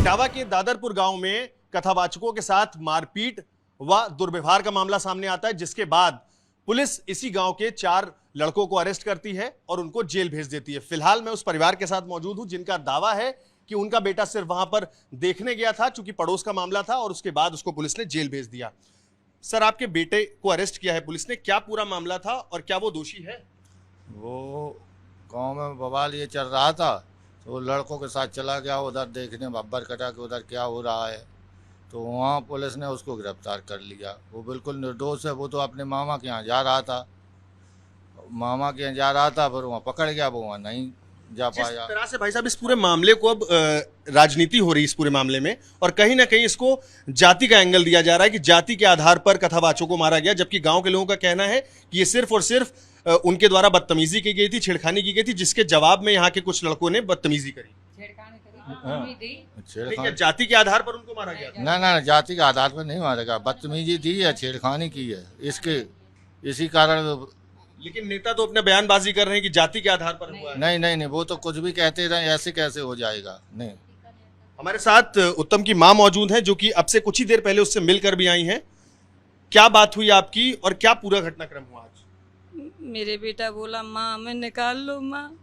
इटावा के दादरपुर गांव में कथावाचकों के साथ मारपीट व दुर्व्यवहार का मामला सामने आता है, जिसके बाद पुलिस इसी गांव के 4 लड़कों को अरेस्ट करती है और उनको जेल भेज देती है। फिलहाल मैं उस परिवार के साथ मौजूद हूं जिनका दावा है कि उनका बेटा सिर्फ वहां पर देखने गया था, चूंकि पड़ोस का मामला था, और उसके बाद उसको पुलिस ने जेल भेज दिया। सर, आपके बेटे को अरेस्ट किया है पुलिस ने, क्या पूरा मामला था और क्या वो दोषी है? वो गांव में बवाल ये चल रहा था तो वो लड़कों के साथ चला गया उधर देखने बब्बर कटा के उधर क्या हो रहा है, तो वहाँ पुलिस ने उसको गिरफ्तार कर लिया। वो बिल्कुल निर्दोष है। वो तो अपने मामा के यहाँ जा रहा था, फिर वहाँ पकड़ गया, वो वहाँ नहीं जा पाया। जिस तरह से भाई साहब इस पूरे मामले को अब राजनीति हो रही है इस पूरे मामले में, और कहीं ना कहीं इसको जाति का एंगल दिया जा रहा है कि जाति के आधार पर कथावाचकों को मारा गया, जबकि गांव के लोगों का कहना है कि ये सिर्फ और सिर्फ उनके द्वारा बदतमीजी की गई थी, छेड़खानी की गई थी, जिसके जवाब में यहाँ के कुछ लड़कों ने बदतमीजी करी। छेड़खानी जाति के आधार पर उनको मारा गया था? ना, जाति के आधार पर नहीं मारा गया, बदतमीजी थी या छेड़खानी की है, इसी कारण। लेकिन नेता तो अपने बयानबाजी कर रहे हैं कि जाति के आधार पर हुआ है। नहीं, वो तो कुछ भी कहते रहे, ऐसे कैसे हो जाएगा। नहीं, हमारे साथ उत्तम की मां मौजूद है, जो कि अब से कुछ ही देर पहले उससे मिलकर भी आई हैं। क्या बात हुई आपकी और क्या पूरा घटनाक्रम हुआ आज? मेरे बेटा बोला, माँ हमें निकाल लो, माँ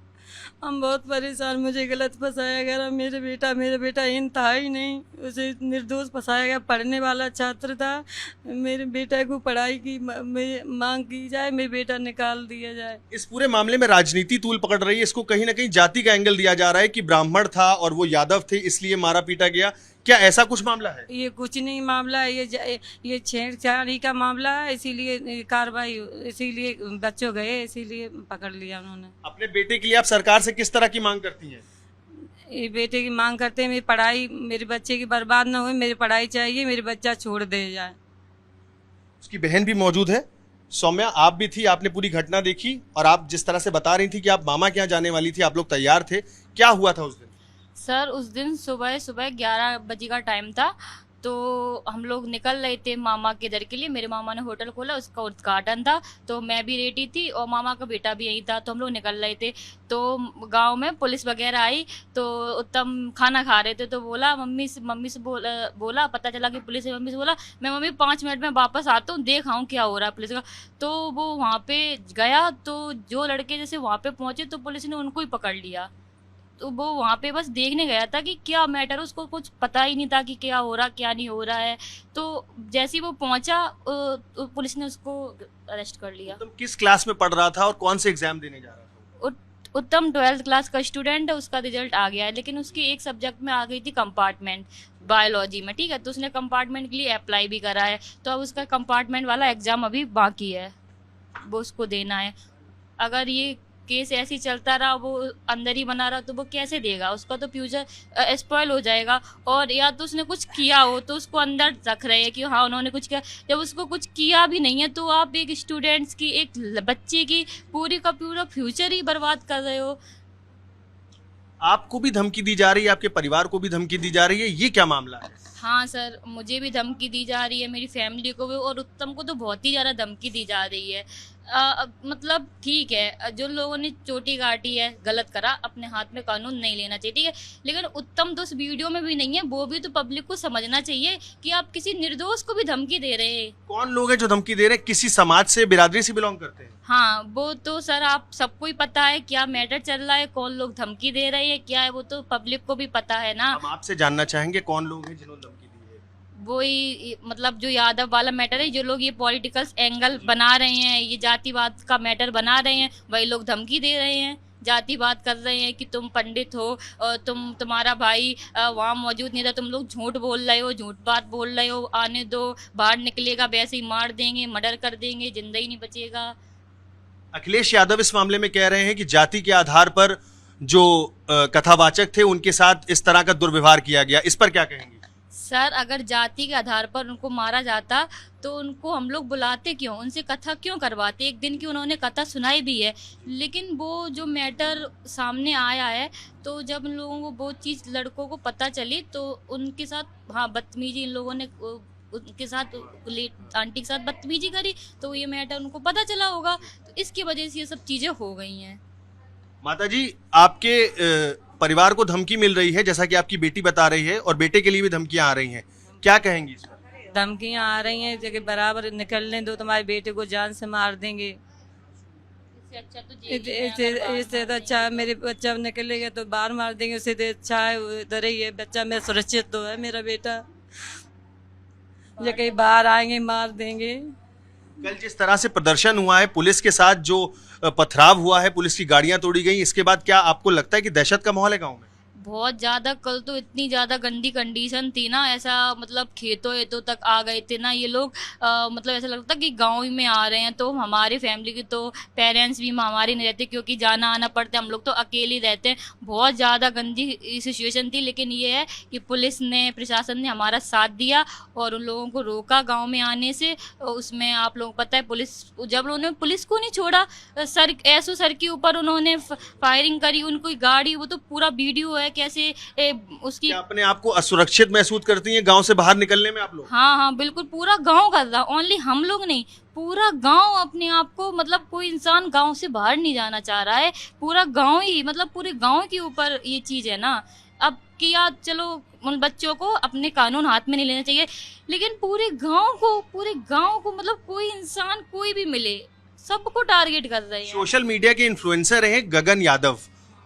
हम बहुत परेशान, मुझे गलत फंसाया गया। मेरे बेटा इन था ही नहीं, उसे निर्दोष फंसाया गया। पढ़ने वाला छात्र था। मेरे बेटा को पढ़ाई की मांग की जाए, मेरे बेटा निकाल दिया जाए। इस पूरे मामले में राजनीति तूल पकड़ रही है, इसको कहीं ना कहीं जाति का एंगल दिया जा रहा है कि ब्राह्मण था और वो यादव थे, इसलिए मारा पीटा गया। क्या ऐसा कुछ मामला है? ये कुछ नहीं मामला है, ये छेड़छाड़ी का मामला है, इसीलिए कार्रवाई, इसीलिए बच्चों गए, इसीलिए पकड़ लिया उन्होंने। अपने बेटे के लिए आप सरकार से किस तरह की मांग करती हैं? ये बेटे की मांग करते हैं, मेरी पढ़ाई, मेरे बच्चे की बर्बाद ना हो, मेरी पढ़ाई चाहिए, मेरे बच्चा छोड़ दे जाए। उसकी बहन भी मौजूद है। सौम्या, आप भी थी, आपने पूरी घटना देखी, और आप जिस तरह से बता रही थी कि आप मामा के यहाँ जाने वाली थी, आप लोग तैयार थे, क्या हुआ था उस दिन? सर, उस दिन सुबह 11 बजे का टाइम था, तो हम लोग निकल रहे थे मामा के घर के लिए। मेरे मामा ने होटल खोला, उसका उद्घाटन था, तो मैं भी रेडी थी और मामा का बेटा भी यही था, तो हम लोग निकल रहे थे। तो गांव में पुलिस वगैरह आई, तो उत्तम खाना खा रहे थे, तो बोला मम्मी से बोला, पता चला कि पुलिस है। मम्मी से बोला, मैं मम्मी 5 मिनट में वापस आता हूँ, देख आऊँ क्या हो रहा है पुलिस का। तो वो वहाँ पे गया, तो जो लड़के जैसे वहाँ पे पहुँचे तो पुलिस ने उनको ही पकड़ लिया। तो वो वहाँ पे बस देखने गया था कि क्या मैटर, उसको कुछ पता ही नहीं था कि क्या हो रहा क्या नहीं हो रहा है। तो जैसे ही वो पहुंचा, पुलिस ने उसको अरेस्ट कर लिया। उत्तम किस क्लास में पढ़ रहा था और कौन से एग्जाम देने जा रहा था? उत्तम 12th क्लास का स्टूडेंट है, उसका रिजल्ट आ गया है, लेकिन उसकी एक सब्जेक्ट में आ गई थी कंपार्टमेंट, बायोलॉजी में, ठीक है। तो उसने कंपार्टमेंट के लिए अप्लाई भी करा है, तो अब उसका कंपार्टमेंट वाला एग्जाम अभी बाकी है, वो उसको देना है। अगर ये केस ऐसे ही चलता रहा, वो अंदर ही बना रहा, तो वो कैसे देगा? उसका तो फ्यूचर स्पॉइल हो जाएगा। और या तो उसने कुछ किया हो, तो उसको अंदर रख रहे हैं कि हाँ उन्होंने कुछ किया। जब उसको कुछ किया भी नहीं है, तो आप एक स्टूडेंट्स की, एक बच्चे की पूरी का पूरा फ्यूचर ही बर्बाद कर रहे हो। आपको भी धमकी दी जा रही है, आपके परिवार को भी धमकी दी जा रही है, ये क्या मामला है? हाँ सर, मुझे भी धमकी दी जा रही है, मेरी फैमिली को भी, और उत्तम को तो बहुत ही ज़्यादा धमकी दी जा रही है। मतलब ठीक है, जो लोगों ने चोटी काटी है, गलत करा, अपने हाथ में कानून नहीं लेना चाहिए, ठीक है। लेकिन उत्तम तो उस वीडियो में भी नहीं है, वो भी तो पब्लिक को समझना चाहिए कि आप किसी निर्दोष को भी धमकी दे रहे हैं। कौन लोग हैं जो धमकी दे रहे हैं? किसी समाज से, बिरादरी से बिलोंग करते हैं? हाँ, वो तो सर आप सबको ही पता है क्या मैटर चल रहा है, कौन लोग धमकी दे रहे हैं, क्या है, वो तो पब्लिक को भी पता है ना। हम आपसे जानना चाहेंगे कौन लोग हैं जिन्होंने धमकी दी है? वही, मतलब जो यादव वाला मैटर है, जो लोग ये पॉलिटिकल एंगल बना रहे हैं, ये जातिवाद का मैटर बना रहे हैं, वही लोग धमकी दे रहे हैं, जातिवाद कर रहे हैं कि तुम पंडित हो और तुम्हारा भाई वहाँ मौजूद नहीं था, तुम लोग झूठ बोल रहे हो, झूठ बात बोल रहे हो, आने दो, बाहर निकलेगा वैसे ही मार देंगे, मर्डर कर देंगे, जिंदा ही नहीं बचेगा। अखिलेश यादव इस मामले में कह रहे हैं कि जाति के आधार पर जो कथावाचक थे उनके साथ इस तरह का दुर्व्यवहार किया गया, इस पर क्या कहेंगे? सर, अगर जाति के आधार पर उनको मारा जाता तो उनको हम लोग बुलाते क्यों, उनसे कथा क्यों करवाते? एक दिन की उन्होंने कथा सुनाई भी है, लेकिन वो जो मैटर सामने आया है, तो जब लोगों को वो चीज़, लड़कों को पता चली, तो उनके साथ हाँ बदतमीजी, इन लोगों ने उनके साथ, आंटी के साथ बदतमीजी करी, तो ये मैटर उनको पता चला होगा, तो इसकी वजह से ये सब चीज़ें हो गई हैं। माताजी, आपके परिवार को धमकी मिल रही है, जैसा कि आपकी बेटी बता रही है, और बेटे के लिए भी धमकियां आ रही हैं, क्या कहेंगी इस पर? धमकियां आ रही हैं कि बराबर निकलने दो, तुम्हारे बेटे को जान से मार देंगे। इससे अच्छा तो जेल में रहना इससे तो अच्छा मेरे बच्चा निकलेगा तो बाहर मार देंगे, उससे तो अच्छा है वो इधर ही है, बच्चा मेरा सुरक्षित तो है मेरा बेटा, जो कहीं बाहर आएंगे मार देंगे। कल जिस तरह से प्रदर्शन हुआ है, पुलिस के साथ जो पथराव हुआ है, पुलिस की गाड़ियां तोड़ी गई, इसके बाद क्या आपको लगता है कि दहशत का माहौल है गांव में? बहुत ज्यादा। कल तो इतनी ज्यादा गंदी कंडीशन थी ना, ऐसा मतलब खेतों तक आ गए थे ना ये लोग। मतलब ऐसा लगता कि गांव में आ रहे हैं। तो हमारी फैमिली की तो पेरेंट्स भी हमारे नहीं रहते, क्योंकि जाना आना पड़ता है, हम लोग तो अकेले रहते हैं। बहुत ज़्यादा गंदी सिचुएशन थी, लेकिन ये है कि पुलिस ने, प्रशासन ने हमारा साथ दिया और उन लोगों को रोका गाँव में आने से। उसमें आप लोगों को पता है, पुलिस जब उन्होंने पुलिस को नहीं छोड़ा, सर के ऊपर उन्होंने फायरिंग करी, उनकी गाड़ी, वो तो पूरा वीडियो है कैसे उसकी। क्या अपने आप को असुरक्षित महसूस करती हैं गांव से बाहर निकलने में आप लोग? हाँ, बिल्कुल पूरा गांव कर रहा, ओनली हम लोग नहीं, पूरा गांव अपने आप को, मतलब कोई इंसान गांव से बाहर नहीं जाना चाह रहा है। पूरा गांव ही, मतलब पूरे गांव के ऊपर ये चीज है ना। अब किया, चलो उन बच्चों को अपने कानून हाथ में नहीं लेना चाहिए, लेकिन पूरे गांव को मतलब कोई इंसान कोई भी मिले, सबको टारगेट कर रहे हैं। सोशल मीडिया के इन्फ्लुएंसर हैं गगन यादव,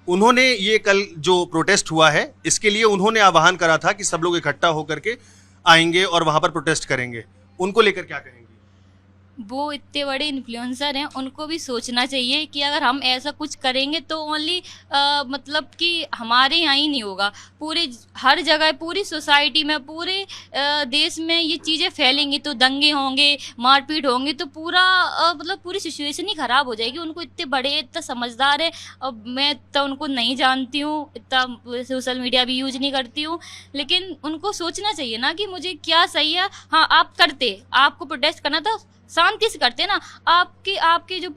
उन्होंने ये कल जो प्रोटेस्ट हुआ है, इसके लिए उन्होंने आह्वान करा था कि सब लोग इकट्ठा होकर के आएंगे और वहां पर प्रोटेस्ट करेंगे। उनको लेकर क्या कहेंगे? वो इतने बड़े इन्फ्लुएंसर हैं, उनको भी सोचना चाहिए कि अगर हम ऐसा कुछ करेंगे तो ओनली मतलब कि हमारे यहाँ ही नहीं होगा, पूरे हर जगह, पूरी सोसाइटी में, पूरे देश में ये चीज़ें फैलेंगी तो दंगे होंगे, मारपीट होंगी, तो पूरा मतलब पूरी सिचुएशन ही ख़राब हो जाएगी। उनको इतने बड़े, इतना समझदार है। अब मैं तो उनको नहीं जानती हूँ, इतना सोशल मीडिया भी यूज नहीं करती हूँ, लेकिन उनको सोचना चाहिए ना कि मुझे क्या सही है। हाँ, आप करते, आपको प्रोटेस्ट करना था, शांति से करते ना। आपके जो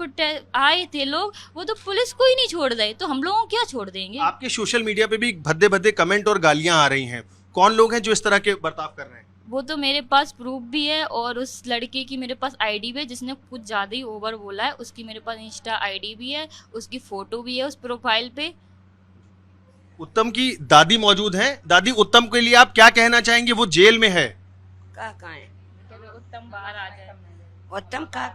आए थे लोग, वो तो पुलिस को ही नहीं छोड़ रहे, तो हम लोगों को क्या छोड़ देंगे? आपके सोशल मीडिया पे भी भद्दे भद्दे कमेंट और गालियां आ रही हैं, कौन लोग हैं जो इस तरह के बर्ताव कर रहे हैं? वो तो मेरे पास प्रूफ भी है, और उस लड़के की मेरे पास आईडी भी है जिसने कुछ ज़्यादा ही ओवर बोला है, उसकी मेरे पास इंस्टा आईडी भी है, उसकी फ़ोटो भी है उस प्रोफाइल पे। उत्तम की दादी मौजूद हैं। दादी, उत्तम के लिए आप क्या कहना चाहेंगे? वो जेल में है। का कहाँ है उत्तम बाहर आ जाए। उत्तम? का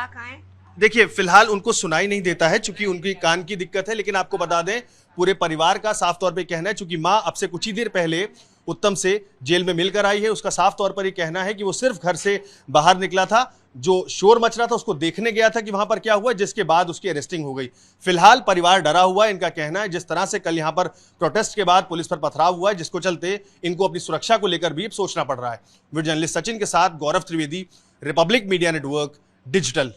कहाँ है? देखिए, फिलहाल उनको सुनाई नहीं देता है चूंकि उनकी कान की दिक्कत है, लेकिन आपको बता दें पूरे परिवार का साफ तौर पे कहना है, चूंकि माँ अब से कुछ ही देर पहले उत्तम से जेल में मिलकर आई है, उसका साफ तौर पर ये कहना है कि वो सिर्फ घर से बाहर निकला था, जो शोर मच रहा था उसको देखने गया था कि वहां पर क्या हुआ, जिसके बाद उसकी अरेस्टिंग हो गई। फिलहाल परिवार डरा हुआ है, इनका कहना है जिस तरह से कल यहां पर प्रोटेस्ट के बाद पुलिस पर पथराव हुआ है, जिसको चलते इनको अपनी सुरक्षा को लेकर भी सोचना पड़ रहा है। वीडियो जर्नलिस्ट सचिन के साथ Gaurav Trivedi, Republic media network digital.